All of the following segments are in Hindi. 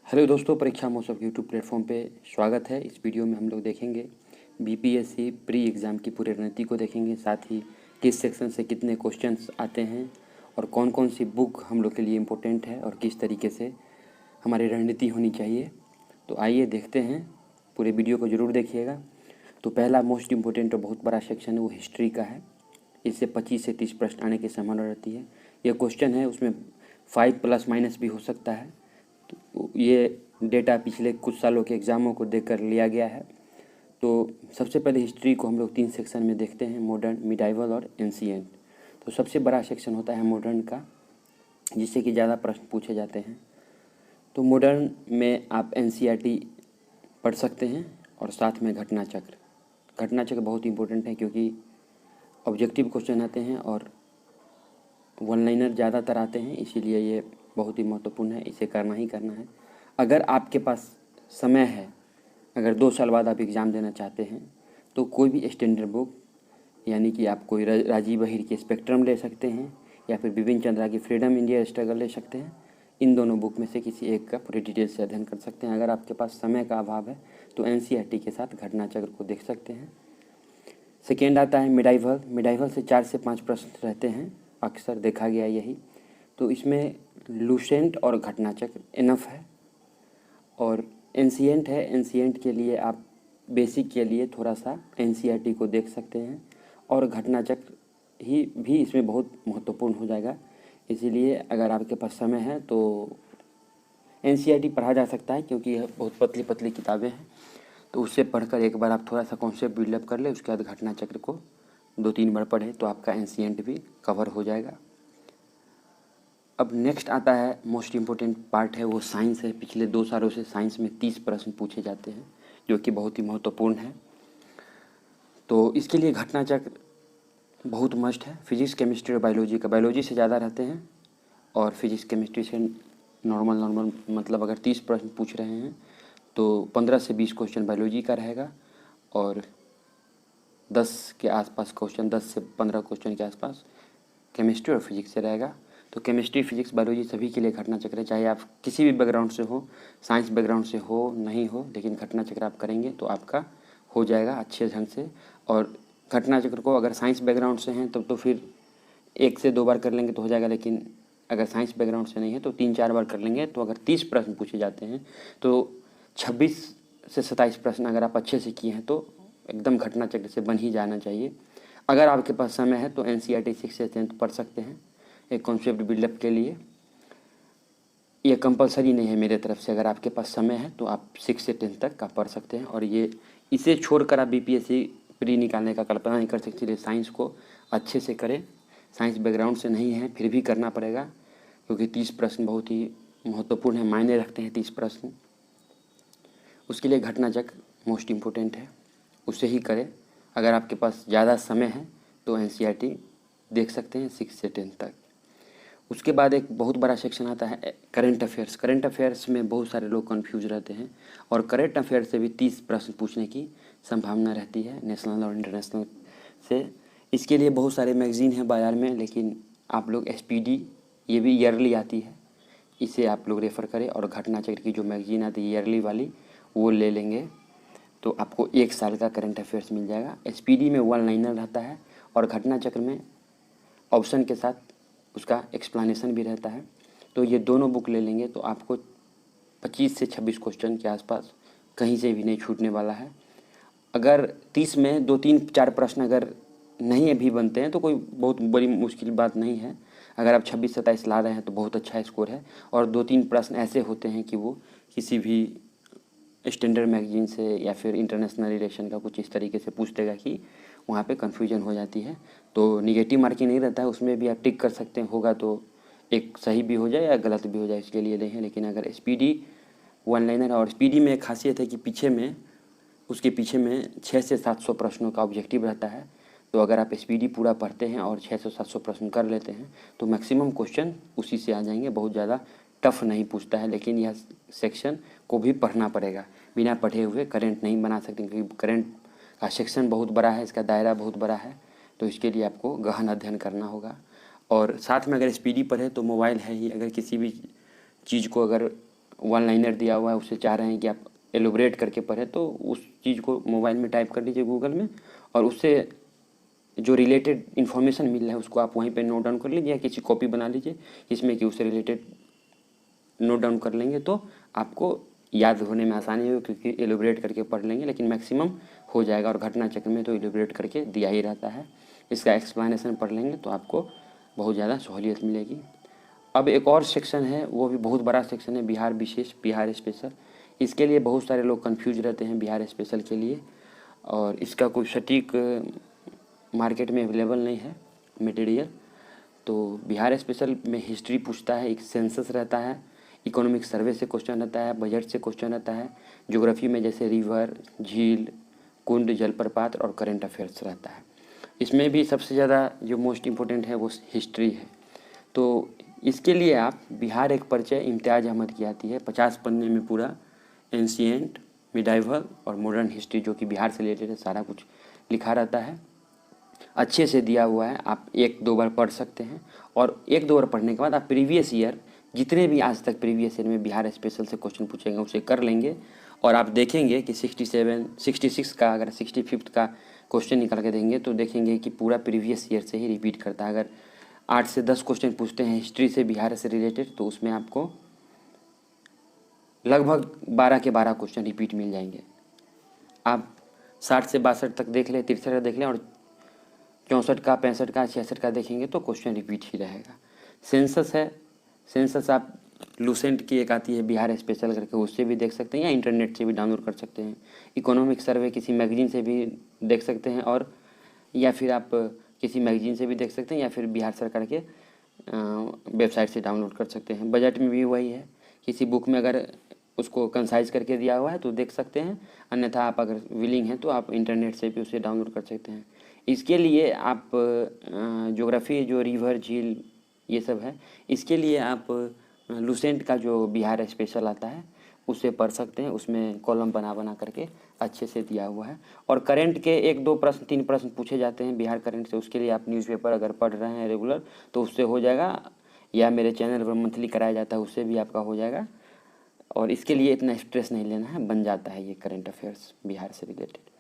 हेलो दोस्तों, परीक्षा महोत्सव के यूट्यूब प्लेटफॉर्म पे स्वागत है। इस वीडियो में हम लोग देखेंगे बीपीएससी प्री एग्ज़ाम की पूरी रणनीति को देखेंगे, साथ ही किस सेक्शन से कितने क्वेश्चंस आते हैं और कौन कौन सी बुक हम लोग के लिए इम्पोर्टेंट है और किस तरीके से हमारी रणनीति होनी चाहिए। तो आइए देखते हैं, पूरे वीडियो को ज़रूर देखिएगा। तो पहला मोस्ट इम्पोर्टेंट और बहुत बड़ा सेक्शन है वो हिस्ट्री का है। इससे 25 से 30 प्रश्न आने की संभावना रहती है। यह क्वेश्चन है, उसमें 5 प्लस माइनस भी हो सकता है। तो ये डेटा पिछले कुछ सालों के एग्ज़ामों को देखकर लिया गया है। तो सबसे पहले हिस्ट्री को हम लोग 3 सेक्शन में देखते हैं, मॉडर्न, मिडाइवल और एंशिएंट। तो सबसे बड़ा सेक्शन होता है मॉडर्न का, जिससे कि ज़्यादा प्रश्न पूछे जाते हैं। तो मॉडर्न में आप एनसीईआरटी पढ़ सकते हैं और साथ में घटना चक्र बहुत इंपॉर्टेंट है, क्योंकि ऑब्जेक्टिव क्वेश्चन आते हैं और वन लाइनर ज़्यादातर आते हैं, इसीलिए ये बहुत ही महत्वपूर्ण है, इसे करना ही करना है। अगर आपके पास समय है, अगर 2 साल बाद आप एग्ज़ाम देना चाहते हैं, तो कोई भी स्टैंडर्ड बुक, यानी कि आप कोई राजीव बहिर की स्पेक्ट्रम ले सकते हैं या फिर बिपिन चंद्रा की फ्रीडम इंडिया स्ट्रगल ले सकते हैं। इन दोनों बुक में से किसी एक का पूरी डिटेल से अध्ययन कर सकते हैं। अगर आपके पास समय का अभाव है तो एनसीईआरटी के साथ घटना चक्र को देख सकते हैं। सेकेंड आता है मिडाइवल से 4 से 5 प्रश्न रहते हैं, अक्सर देखा गया यही। तो इसमें लूसेंट और घटना चक्र इनफ है। और एंशिएंट के लिए आप बेसिक के लिए थोड़ा सा एनसीईआरटी को देख सकते हैं, और घटना चक्र ही भी इसमें बहुत महत्वपूर्ण हो जाएगा। इसीलिए अगर आपके पास समय है तो एनसीईआरटी पढ़ा जा सकता है, क्योंकि यह बहुत पतली पतली किताबें हैं। तो उससे पढ़कर एक बार आप थोड़ा सा कॉन्सेप्ट बिल्डअप कर ले, उसके बाद घटना चक्र को 2-3 बार पढ़ें तो आपका एंशिएंट भी कवर हो जाएगा। अब नेक्स्ट आता है मोस्ट इम्पोर्टेंट पार्ट है, वो साइंस है। पिछले 2 सालों से साइंस में 30 प्रश्न पूछे जाते हैं, जो कि बहुत ही महत्वपूर्ण है। तो इसके लिए घटना चक्र बहुत मस्ट है। फिजिक्स, केमिस्ट्री और बायोलॉजी से ज़्यादा रहते हैं, और फिजिक्स केमिस्ट्री से नॉर्मल मतलब अगर 30 प्रश्न पूछ रहे हैं तो 15 से 20 क्वेश्चन बायोलॉजी का रहेगा, और 10 के आसपास क्वेश्चन, 10 से 15 क्वेश्चन के आसपास केमिस्ट्री और फिजिक्स से रहेगा। तो केमिस्ट्री, फिजिक्स, बायोलॉजी सभी के लिए घटना चक्र है, चाहे आप किसी भी बैकग्राउंड से हो, साइंस बैकग्राउंड से हो नहीं हो, लेकिन घटना चक्र आप करेंगे तो आपका हो जाएगा अच्छे ढंग से। और घटना चक्र को अगर साइंस बैकग्राउंड से हैं तब तो फिर 1 से 2 बार कर लेंगे तो हो जाएगा, लेकिन अगर साइंस बैकग्राउंड से नहीं है तो 3-4 बार कर लेंगे। तो अगर 30 प्रश्न पूछे जाते हैं तो 26 से 27 प्रश्न अगर आप अच्छे से किए हैं तो एकदम घटना चक्र से बन ही जाना चाहिए। अगर आपके पास समय है तो एनसीईआरटी 6 से 10 पढ़ सकते हैं एक कॉन्सेप्ट बिल्डअप के लिए। ये कंपलसरी नहीं है मेरे तरफ से, अगर आपके पास समय है तो आप 6 से 10 तक का पढ़ सकते हैं। और ये इसे छोड़कर आप बीपीएससी प्री निकालने का कल्पना नहीं कर सकते, इसलिए साइंस को अच्छे से करें। साइंस बैकग्राउंड से नहीं है फिर भी करना पड़ेगा, क्योंकि 30 प्रश्न बहुत ही महत्वपूर्ण है, मायने रखते हैं 30 प्रश्न। उसके लिए घटना चक्र मोस्ट इम्पोर्टेंट है, उसे ही करें। अगर आपके पास ज़्यादा समय है तो एनसीईआरटी देख सकते हैं 6 से 10 तक। उसके बाद एक बहुत बड़ा सेक्शन आता है करंट अफेयर्स में बहुत सारे लोग कंफ्यूज रहते हैं, और करंट अफेयर्स से भी 30 प्रश्न पूछने की संभावना रहती है, नेशनल और इंटरनेशनल से। इसके लिए बहुत सारे मैगज़ीन हैं बाज़ार में, लेकिन आप लोग एसपीडी, ये भी ईयरली आती है, इसे आप लोग रेफ़र करें। और घटना चक्र की जो मैगज़ीन आती है ईयरली वाली, वो ले लेंगे तो आपको 1 साल का करंट अफेयर्स मिल जाएगा। एसपीडी में 1 लाइनर रहता है, और घटना चक्र में ऑप्शन के साथ उसका एक्सप्लेनेशन भी रहता है। तो ये दोनों बुक ले लेंगे तो आपको 25 से 26 क्वेश्चन के आसपास कहीं से भी नहीं छूटने वाला है। अगर 30 में 2-3-4 प्रश्न अगर नहीं भी बनते हैं तो कोई बहुत बड़ी मुश्किल बात नहीं है। अगर आप 26-27 ला रहे हैं तो बहुत अच्छा स्कोर है। और 2-3 प्रश्न ऐसे होते हैं कि वो किसी भी स्टैंडर्ड मैगजीन से या फिर इंटरनेशनल रिलेशन का कुछ इस तरीके से पूछ देगा कि वहाँ पे कन्फ्यूजन हो जाती है। तो निगेटिव मार्किंग नहीं रहता है, उसमें भी आप टिक कर सकते हैं, होगा तो एक सही भी हो जाए या गलत भी हो जाए, इसके लिए नहीं है। लेकिन अगर स्पीडी 1 लाइनर, और स्पीडी में एक खासियत है कि उसके पीछे में 600 से 700 प्रश्नों का ऑब्जेक्टिव रहता है। तो अगर आप स्पीडी पूरा पढ़ते हैं और 600-700 प्रश्न कर लेते हैं तो मैक्सिमम क्वेश्चन उसी से आ जाएंगे, बहुत ज़्यादा टफ नहीं पूछता है। लेकिन यह सेक्शन को भी पढ़ना पड़ेगा, बिना पढ़े हुए करंट नहीं बना सकते, क्योंकि करंट का सेक्शन बहुत बड़ा है, इसका दायरा बहुत बड़ा है। तो इसके लिए आपको गहन अध्ययन करना होगा। और साथ में अगर स्पीडी पढ़े तो मोबाइल है ही, अगर किसी भी चीज़ को अगर वन लाइनर दिया हुआ है उससे चाह रहे हैं कि आप एलोबरेट करके पढ़ें, तो उस चीज़ को मोबाइल में टाइप कर लीजिए गूगल में, और उससे जो रिलेटेड इन्फॉर्मेशन मिल रहा है उसको आप वहीं पे नोट डाउन कर लीजिए, या किसी कॉपी बना लीजिए जिसमें कि उससे रिलेटेड नोट डाउन कर लेंगे तो आपको याद होने में आसानी होगी, क्योंकि एलोबरेट करके पढ़ लेंगे, लेकिन मैक्सिमम हो जाएगा। और घटना चक्र में तो एलोबरेट करके दिया ही रहता है, इसका एक्सप्लेनेशन पढ़ लेंगे तो आपको बहुत ज़्यादा सहूलियत मिलेगी। अब एक और सेक्शन है, वो भी बहुत बड़ा सेक्शन है, बिहार विशेष, बिहार स्पेशल। इसके लिए बहुत सारे लोग कंफ्यूज रहते हैं बिहार स्पेशल के लिए, और इसका कोई सटीक मार्केट में अवेलेबल नहीं है मटेरियल। तो बिहार स्पेशल में हिस्ट्री पूछता है, एक सेंसस रहता है, इकोनॉमिक सर्वे से क्वेश्चन रहता है, बजट से क्वेश्चन रहता है, ज्योग्राफी में जैसे रिवर, झील, कुंड, जलप्रपात और करंट अफेयर्स रहता है। इसमें भी सबसे ज़्यादा जो मोस्ट इम्पोर्टेंट है वो हिस्ट्री है। तो इसके लिए आप बिहार एक परिचय इम्तियाज़ अहमद की आती है, 50 पन्ने में पूरा एंशिएंट, मिडाइवल और मॉडर्न हिस्ट्री जो कि बिहार से रिलेटेड है सारा कुछ लिखा रहता है, अच्छे से दिया हुआ है। आप 1-2 बार पढ़ सकते हैं, और 1-2 बार पढ़ने के बाद आप प्रीवियस ईयर जितने भी आज तक प्रीवियस ईयर में बिहार स्पेशल से क्वेश्चन पूछेंगे उसे कर लेंगे, और आप देखेंगे कि 67, 66 का, अगर 65 का क्वेश्चन निकाल के देंगे तो देखेंगे कि पूरा प्रीवियस ईयर से ही रिपीट करता है। अगर 8 से 10 क्वेश्चन पूछते हैं हिस्ट्री से बिहार से रिलेटेड, तो उसमें आपको लगभग 12 के 12 क्वेश्चन रिपीट मिल जाएंगे। आप 60 से 62 तक देख लें, 63 का देख लें, और 64 का, 65 का, 66 का देखेंगे तो क्वेश्चन रिपीट ही रहेगा। सेंसस है, सेंसस आप लूसेंट की एक आती है बिहार स्पेशल करके, उससे भी देख सकते हैं या इंटरनेट से भी डाउनलोड कर सकते हैं। इकोनॉमिक सर्वे किसी मैगजीन से भी देख सकते हैं, और या फिर आप किसी मैगजीन से भी देख सकते हैं, या फिर बिहार सरकार के वेबसाइट से डाउनलोड कर सकते हैं। बजट में भी वही है, किसी बुक में अगर उसको कंसाइज करके दिया हुआ है तो देख सकते हैं, अन्यथा आप अगर विलिंग हैं तो आप इंटरनेट से भी उसे डाउनलोड कर सकते हैं। इसके लिए आप ज्योग्राफी, जो रिवर, झील, ये सब है, इसके लिए आप लूसेंट का जो बिहार स्पेशल आता है उसे पढ़ सकते हैं। उसमें कॉलम बना करके अच्छे से दिया हुआ है। और करंट के 1-2 प्रश्न, 3 प्रश्न पूछे जाते हैं बिहार करंट से, उसके लिए आप न्यूज़पेपर अगर पढ़ रहे हैं रेगुलर तो उससे हो जाएगा, या मेरे चैनल पर मंथली कराया जाता है उससे भी आपका हो जाएगा। और इसके लिए इतना स्ट्रेस नहीं लेना है, बन जाता है ये करंट अफेयर्स बिहार से रिलेटेड।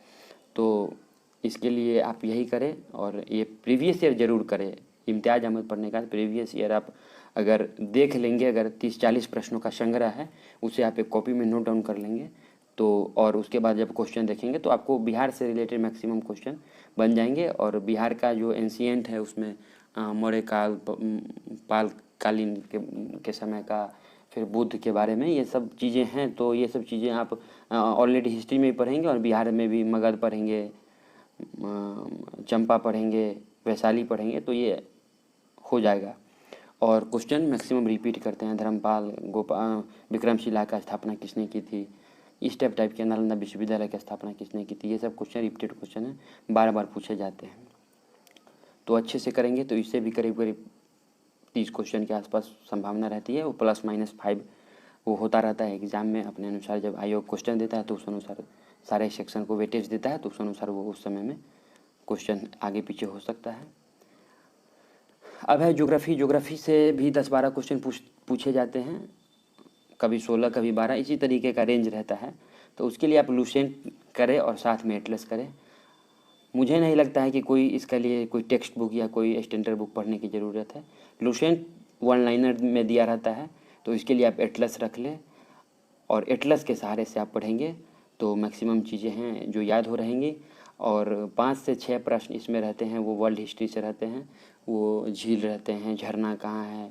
तो इसके लिए आप यही करें, और ये प्रीवियस ईयर ज़रूर करें। इम्तियाज़ अहमद पढ़ने का प्रीवियस ईयर आप अगर देख लेंगे, अगर 30-40 प्रश्नों का संग्रह है, उसे आप एक कॉपी में नोट डाउन कर लेंगे तो, और उसके बाद जब क्वेश्चन देखेंगे तो आपको बिहार से रिलेटेड मैक्सिमम क्वेश्चन बन जाएंगे। और बिहार का जो एंशिएंट है उसमें मौर्य काल, पाल कालीन के समय का, फिर बुद्ध के बारे में ये सब चीज़ें हैं। तो ये सब चीज़ें आप ऑलरेडी हिस्ट्री में भी पढ़ेंगे, और बिहार में भी मगध पढ़ेंगे, चंपा पढ़ेंगे, वैशाली पढ़ेंगे, तो ये हो जाएगा। और क्वेश्चन मैक्सिमम रिपीट करते हैं, धर्मपाल, विक्रमशिला का स्थापना किसने की थी, इस टाइप के, नालंदा विश्वविद्यालय की स्थापना किसने की थी, ये सब क्वेश्चन रिपीटेड क्वेश्चन है, बार बार पूछे जाते हैं। तो अच्छे से करेंगे तो इससे भी करीब 30 क्वेश्चन के आसपास संभावना रहती है। वो +-5 वो होता रहता है एग्ज़ाम में अपने अनुसार। जब आयोग क्वेश्चन देता है तो उस अनुसार सारे सेक्शन को वेटेज देता है, तो उस अनुसार वो उस समय में क्वेश्चन आगे पीछे हो सकता है। अब है ज्योग्राफी। ज्योग्राफी से भी 10-12 क्वेश्चन पूछे जाते हैं, कभी 16, कभी 12, इसी तरीके का रेंज रहता है। तो उसके लिए आप लूसेंट करें और साथ में एटलस करें। मुझे नहीं लगता है कि कोई इसके लिए कोई टेक्स्ट बुक या कोई स्टैंडर्ड बुक पढ़ने की ज़रूरत है। लूसेंट वन लाइनर में दिया रहता है, तो इसके लिए आप एटलस रख लें, और एटलस के सहारे से आप पढ़ेंगे तो मैक्सिमम चीज़ें हैं जो याद हो रहेंगी। और 5 से 6 प्रश्न इसमें रहते हैं, वो वर्ल्ड हिस्ट्री से रहते हैं, वो झील रहते हैं, झरना कहाँ है,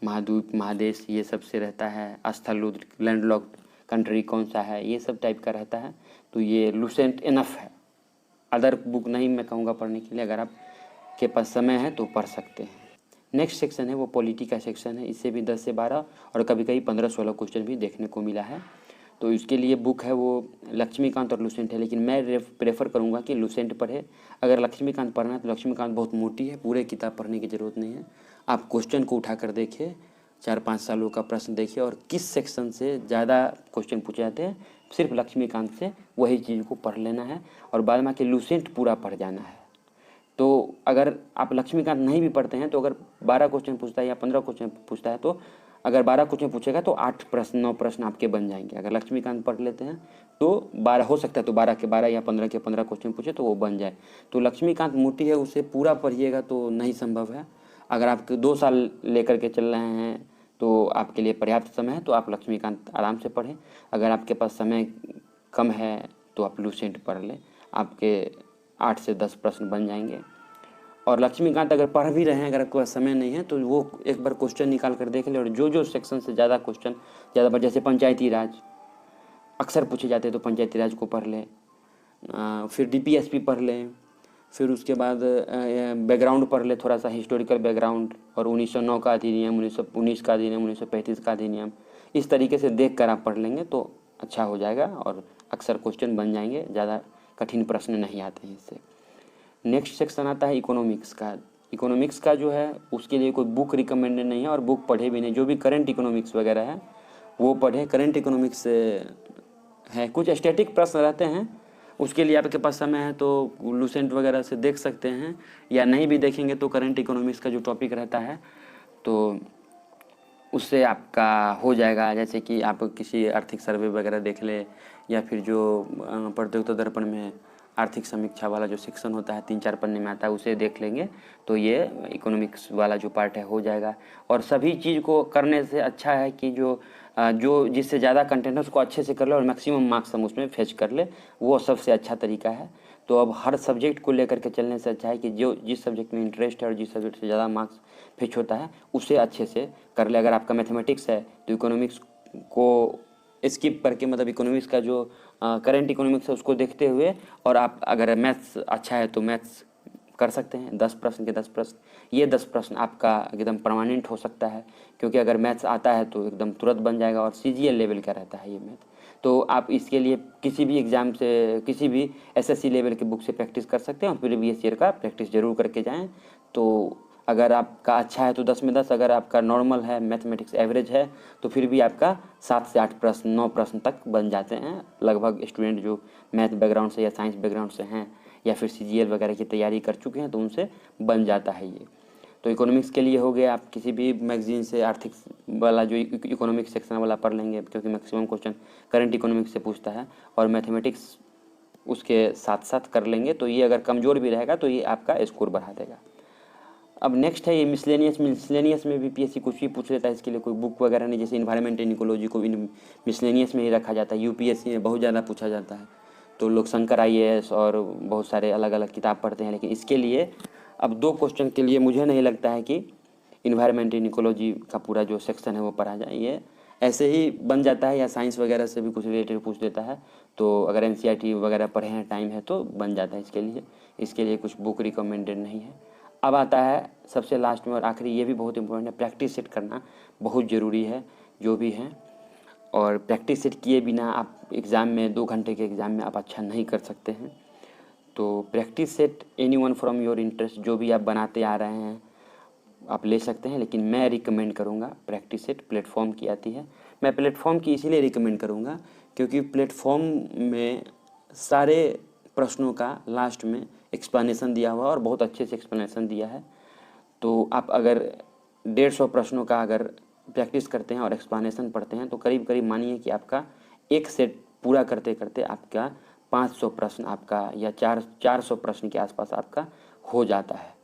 महाद्वीप, महादेश, ये सब से रहता है, स्थल, लैंडलॉक्ड कंट्री कौन सा है, ये सब टाइप का रहता है। तो ये लूसेंट इनफ है, अदर बुक नहीं मैं कहूँगा पढ़ने के लिए। अगर आप के पास समय है तो पढ़ सकते हैं। नेक्स्ट सेक्शन है वो पॉलिटी का सेक्शन है, इससे भी 10 से 12 और कभी कभी 15-16 क्वेश्चन भी देखने को मिला है। तो इसके लिए बुक है वो लक्ष्मीकांत और लूसेंट है, लेकिन मैं प्रेफर करूँगा कि लूसेंट पढ़े। अगर लक्ष्मीकांत पढ़ना है तो लक्ष्मीकांत बहुत मोटी है, पूरे किताब पढ़ने की ज़रूरत नहीं है। आप क्वेश्चन को उठा कर देखिए, 4-5 सालों का प्रश्न देखिए, और किस सेक्शन से ज़्यादा क्वेश्चन पूछे जाते हैं सिर्फ लक्ष्मीकांत से वही चीज़ को पढ़ लेना है, और बाद में के लूसेंट पूरा पढ़ जाना है। तो अगर आप लक्ष्मीकांत नहीं भी पढ़ते हैं तो अगर 12 क्वेश्चन पूछता है या 15 क्वेश्चन पूछता है तो अगर 12 क्वेश्चन पूछेगा तो 8 प्रश्न 9 प्रश्न आपके बन जाएंगे। अगर लक्ष्मीकांत पढ़ लेते हैं तो 12 हो सकता है, तो 12 के 12 या 15 के 15 क्वेश्चन पूछे तो वो बन जाए। तो लक्ष्मीकांत मोटी है, उसे पूरा पढ़िएगा तो नहीं संभव है। अगर आप 2 साल लेकर के चल रहे हैं तो आपके लिए पर्याप्त समय है, तो आप लक्ष्मीकांत आराम से पढ़ें। अगर आपके पास समय कम है तो आप लूसेंट पढ़ लें, आपके 8 से 10 प्रश्न बन जाएंगे। और लक्ष्मीकांत अगर पढ़ भी रहे हैं, अगर आपके पास समय नहीं है तो वो एक बार क्वेश्चन निकाल कर देख ले, और जो जो सेक्शन से ज़्यादा क्वेश्चन ज़्यादा पर, जैसे पंचायती राज अक्सर पूछे जाते हैं तो पंचायती राज को पढ़ लें, फिर डीपीएसपी पढ़ लें, फिर उसके बाद बैकग्राउंड पढ़ ले, थोड़ा सा हिस्टोरिकल बैकग्राउंड, और 1909 का अधिनियम, 1919 का अधिनियम, 1935 का अधिनियम, इस तरीके से देख कर आप पढ़ लेंगे तो अच्छा हो जाएगा और अक्सर क्वेश्चन बन जाएंगे, ज़्यादा कठिन प्रश्न नहीं आते हैं इससे। नेक्स्ट सेक्शन आता है इकोनॉमिक्स का। इकोनॉमिक्स का जो है उसके लिए कोई बुक रिकमेंडेड नहीं है और बुक पढ़े भी नहीं, जो भी करंट इकोनॉमिक्स वगैरह है वो पढ़े। करंट इकोनॉमिक्स है, कुछ स्टैटिक प्रश्न रहते हैं, उसके लिए आपके पास समय है तो लूसेंट वगैरह से देख सकते हैं, या नहीं भी देखेंगे तो करंट इकोनॉमिक्स का जो टॉपिक रहता है तो उससे आपका हो जाएगा। जैसे कि आप किसी आर्थिक सर्वे वगैरह देख ले, या फिर जो प्रतियोगिता दर्पण में आर्थिक समीक्षा वाला जो सेक्शन होता है 3-4 पन्ने में आता है, उसे देख लेंगे तो ये इकोनॉमिक्स वाला जो पार्ट है हो जाएगा। और सभी चीज़ को करने से अच्छा है कि जो जिससे ज़्यादा कंटेंट है उसको अच्छे से कर ले और मैक्सिमम मार्क्स हम उसमें फेच कर ले, वो सबसे अच्छा तरीका है। तो अब हर सब्जेक्ट को लेकर के चलने से अच्छा है कि जो जिस सब्जेक्ट में इंटरेस्ट है और जिस सब्जेक्ट से ज़्यादा मार्क्स फेच होता है उसे अच्छे से कर ले। अगर आपका मैथमेटिक्स है तो इकोनॉमिक्स को स्किप करके, मतलब इकोनॉमिक्स का जो करंट इकोनॉमिक्स है उसको देखते हुए, और आप अगर मैथ्स अच्छा है तो मैथ्स कर सकते हैं। 10 प्रश्न के 10 प्रश्न, ये 10 प्रश्न आपका एकदम परमानेंट हो सकता है, क्योंकि अगर मैथ्स आता है तो एकदम तुरंत बन जाएगा, और सीजीएल लेवल का रहता है ये मैथ। तो आप इसके लिए किसी भी एग्ज़ाम से, किसी भी एसएससी लेवल के बुक से प्रैक्टिस कर सकते हैं, और प्रीवियस ईयर का प्रैक्टिस जरूर करके जाएँ। तो अगर आपका अच्छा है तो 10 में 10, अगर आपका नॉर्मल है, मैथमेटिक्स एवरेज है, तो फिर भी आपका 7 से 8 प्रश्न 9 प्रश्न तक बन जाते हैं लगभग। स्टूडेंट जो मैथ बैकग्राउंड से या साइंस बैकग्राउंड से हैं या फिर सीजीएल वगैरह की तैयारी कर चुके हैं तो उनसे बन जाता है ये। तो इकोनॉमिक्स के लिए हो गया, आप किसी भी मैगजीन से आर्थिक वाला जो इकोनॉमिक्स सेक्शन वाला पढ़ लेंगे, क्योंकि मैक्सिमम क्वेश्चन करंट इकोनॉमिक्स से पूछता है, और मैथमेटिक्स उसके साथ साथ कर लेंगे तो ये अगर कमज़ोर भी रहेगा तो ये आपका स्कोर बढ़ा देगा। अब नेक्स्ट है ये मिसलेनियस। मिसलेनियस में भी पीएससी कुछ भी पूछ लेता है, इसके लिए कोई बुक वगैरह नहीं। जैसे इन्वायरमेंट एंड इकोलॉजी को मिसलेनियस में ही रखा जाता है, यूपीएससी में बहुत ज़्यादा पूछा जाता है, तो लोग शंकर आईएएस और बहुत सारे अलग अलग किताब पढ़ते हैं। लेकिन इसके लिए अब 2 क्वेश्चन के लिए मुझे नहीं लगता है कि इन्वायरमेंट एंड इकोलॉजी का पूरा जो सेक्शन है वो पढ़ा जाए, ये ऐसे ही बन जाता है, या साइंस वगैरह से भी कुछ रिलेटेड पूछ लेता है। तो अगर एनसीईआरटी वगैरह पढ़े हैं, टाइम है तो बन जाता है इसके लिए कुछ बुक रिकमेंडेड नहीं है। अब आता है सबसे लास्ट में और आखिरी, ये भी बहुत इंपॉर्टेंट है, प्रैक्टिस सेट करना बहुत ज़रूरी है जो भी है। और प्रैक्टिस सेट किए बिना आप एग्ज़ाम में 2 घंटे के एग्ज़ाम में आप अच्छा नहीं कर सकते हैं। तो practice set anyone from your interest, जो भी आप बनाते आ रहे हैं आप ले सकते हैं, लेकिन मैं रिकमेंड करूँगा प्रैक्टिस सेट प्लेटफॉर्म की आती है। मैं प्लेटफॉर्म की इसीलिए रिकमेंड करूँगा क्योंकि प्लेटफॉर्म में सारे प्रश्नों का लास्ट में एक्सप्लेनेशन दिया हुआ और बहुत अच्छे से एक्सप्लेनेशन दिया है। तो आप अगर 150 प्रश्नों का अगर प्रैक्टिस करते हैं और एक्सप्लेनेशन पढ़ते हैं तो करीब करीब मानिए कि आपका एक सेट पूरा करते करते आपका 500 प्रश्न आपका या 400 प्रश्न के आसपास आपका हो जाता है।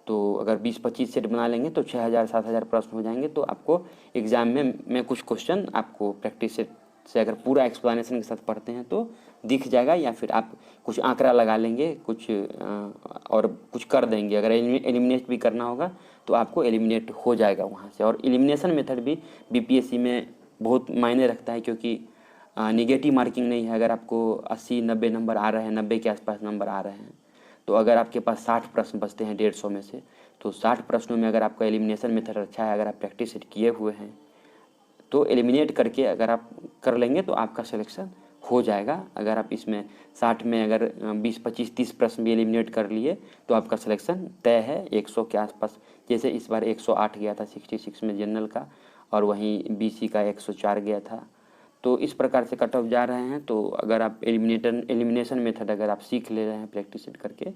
तो अगर 20-25 सेट बना लेंगे तो 6000-7000 प्रश्न हो जाएंगे। तो आपको एग्ज़ाम में कुछ क्वेश्चन आपको प्रैक्टिस सेट से अगर पूरा एक्सप्लेनेशन के साथ पढ़ते हैं तो दिख जाएगा, या फिर आप कुछ आंकड़ा लगा लेंगे, कुछ और कुछ कर देंगे। अगर एलिमिनेट भी करना होगा तो आपको एलिमिनेट हो जाएगा वहाँ से। और एलिमिनेशन मेथड भी बीपीएससी में बहुत मायने रखता है, क्योंकि निगेटिव मार्किंग नहीं है। अगर आपको 80-90 नंबर आ रहे हैं, 90 के आसपास नंबर आ रहे हैं, तो अगर आपके पास 60 प्रश्न बचते हैं 150 में से, तो 60 प्रश्नों में अगर आपका एलिमिनेशन मेथड अच्छा है, अगर आप प्रैक्टिस सेट किए हुए हैं, तो एलिमिनेट करके अगर आप कर लेंगे तो आपका सिलेक्शन हो जाएगा। अगर आप इसमें 60 में अगर 20-25-30 प्रश्न भी एलिमिनेट कर लिए तो आपका सिलेक्शन तय है 100 के आसपास। जैसे इस बार 108 गया था 66 में जनरल का, और वहीं बीसी का 104 गया था। तो इस प्रकार से कट ऑफ जा रहे हैं। तो अगर आप एलिमिनेशन मेथड अगर आप सीख ले रहे हैं प्रैक्टिस सेट करके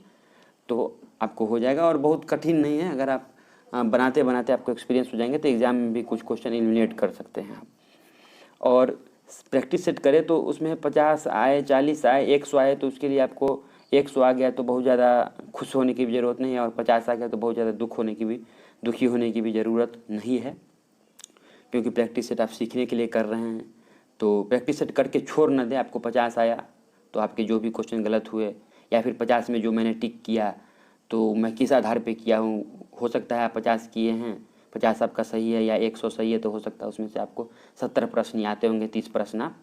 तो आपको हो जाएगा, और बहुत कठिन नहीं है। अगर आप बनाते बनाते आपको एक्सपीरियंस हो जाएंगे तो एग्ज़ाम में भी कुछ क्वेश्चन एलिमिनेट कर सकते हैं आप। और प्रैक्टिस सेट करें तो उसमें 50 आए, 40 आए, 100 आए तो उसके लिए आपको 100 आ गया तो बहुत ज़्यादा खुश होने की भी ज़रूरत नहीं है, और 50 आ गया तो बहुत ज़्यादा दुखी होने की भी ज़रूरत नहीं है, क्योंकि प्रैक्टिस सेट आप सीखने के लिए कर रहे हैं। तो प्रैक्टिस सेट करके छोड़ ना दें। आपको 50 आया तो आपके जो भी क्वेश्चन गलत हुए, या फिर 50 में जो मैंने टिक किया तो मैं किस आधार पे किया हूँ, हो सकता है आप 50 किए हैं, 50 आपका सही है या 100 सही है, तो हो सकता है उसमें से आपको 70 प्रश्न ही आते होंगे, 30 प्रश्न आप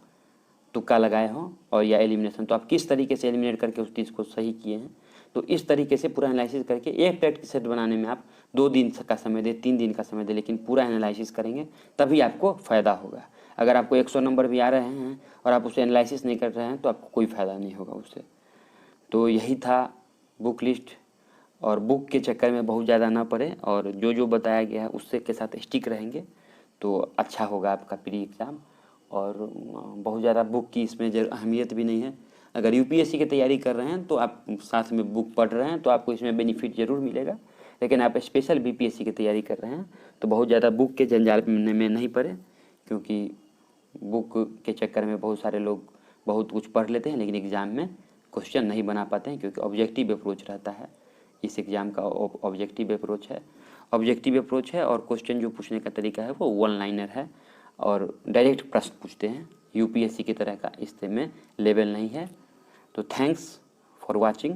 तुक्का लगाए हों और या एलिमिनेशन। तो आप किस तरीके से एलिमिनेट करके उस चीज़ को सही किए हैं, तो इस तरीके से पूरा एनालिसिस करके एक प्रैक्टिस सेट बनाने में आप 2 दिन का समय दें, 3 दिन का समय दें, लेकिन पूरा एनालिसिस करेंगे तभी आपको फ़ायदा होगा। अगर आपको 100 नंबर भी आ रहे हैं और आप उसे एनालिसिस नहीं कर रहे हैं तो आपको कोई फ़ायदा नहीं होगा उससे। तो यही था बुक लिस्ट, और बुक के चक्कर में बहुत ज़्यादा ना पड़े, और जो जो बताया गया है उससे के साथ स्टिक रहेंगे तो अच्छा होगा आपका प्री एग्ज़ाम। और बहुत ज़्यादा बुक की इसमें अहमियत भी नहीं है। अगर यूपीएससी की तैयारी कर रहे हैं तो आप साथ में बुक पढ़ रहे हैं तो आपको इसमें बेनिफिट ज़रूर मिलेगा, लेकिन आप स्पेशल बीपीएससी की तैयारी कर रहे हैं तो बहुत ज़्यादा बुक के जंजाल में नहीं पड़े, क्योंकि बुक के चक्कर में बहुत सारे लोग बहुत कुछ पढ़ लेते हैं लेकिन एग्ज़ाम में क्वेश्चन नहीं बना पाते हैं, क्योंकि ऑब्जेक्टिव अप्रोच रहता है। इस एग्ज़ाम का ऑब्जेक्टिव अप्रोच है, और क्वेश्चन जो पूछने का तरीका है वो वन लाइनर है और डायरेक्ट प्रश्न पूछते हैं, यूपीएससी की तरह का इसमें लेवल नहीं है। तो थैंक्स फॉर वाचिंग।